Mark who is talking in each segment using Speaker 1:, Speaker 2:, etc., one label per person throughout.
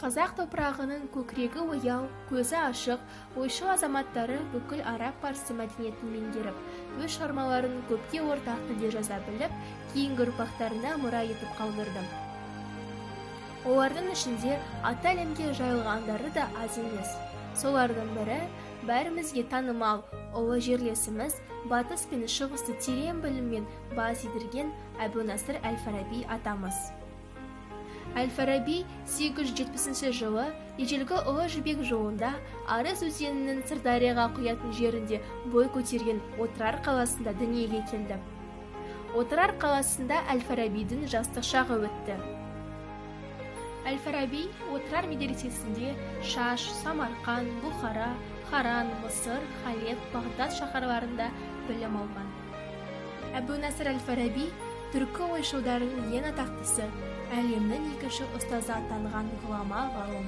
Speaker 1: Қазақ топырағының көкірегі ояу, көзі ашық, ойшыл азаматтары бүкіл араб-парсы мәдениетін меңгеріп, өз шығармаларын көпке ортақ тілде жаза біліп, кейінгі ұрпақтарына мұра етіп қалдырды. Олардың ішінде ата әлемге жайылғандары да аз емес. Солардың бірі бәрімізге танымал ұлы жерлесіміз, батыс пен шығысты терең біліммен бас идірген Әбу-Насыр әл-Фараби атамыз. Әл-Фараби 870 жылы ежелгі ұлы жібек жолында Арыс өзенінің Сырдарияға құятын жерінде бой көтерген Отырар қаласында дүниеге келді. Отырар қаласында Әл-Фарабидің жастық шағы өтті. Әл-Фараби Отырар медресесінде Шаш, Самарқан, Бұхара, Харан, Мысыр, Халеб, Бағдат шаһарларында білім алған. Әбу-Насыр әл-Фараби түркі ойшылдарының ең атақтысы, әлемнің екінші ұстазы атанған ғұлама ғалым.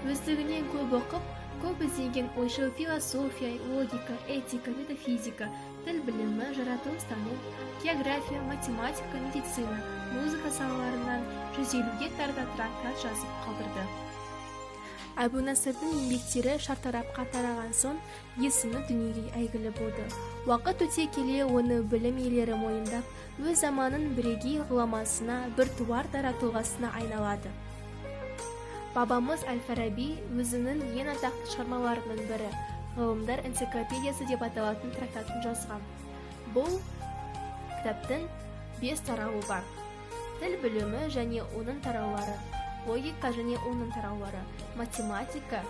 Speaker 1: Өздігінен көп оқып, көп іздеген ойшыл философия, логика, этика, метафизика, тіл білімі, жаратылыстану, география, математика, медицина, музыка салаларынан 150-ге тарта трактат жазып қалдырды. Әбу-Насырдың еңбектері Шартарапқа тараған соң есімі дүниеге әйгілі болды. Уақыт өте келе оны білім иелері мойындап, өз заманын бірегей ғұламасына, біртуар дара тұлғасына айналады. Бабамыз әл-Фараби өзінің ең атақты шығармаларының бірі ғылымдар энциклопедиясы деп аталатын трактатын жазған. Бұл кітаптың 5 тарауы бар. Тіл білімі және оның тараулары, логика және оның тараулары, математика,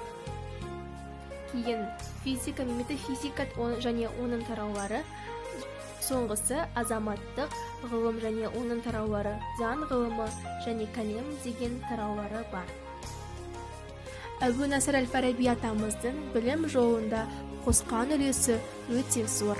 Speaker 1: кейін физика, метафизика және оның тараулары, соңғысы азаматтық ғылым және оның тараулары, заң ғылымы және кәлем деген тараулары бар. Әбу-Насыр әл-Фараби атамыздың білім жолында қосқан үлесі өте зор.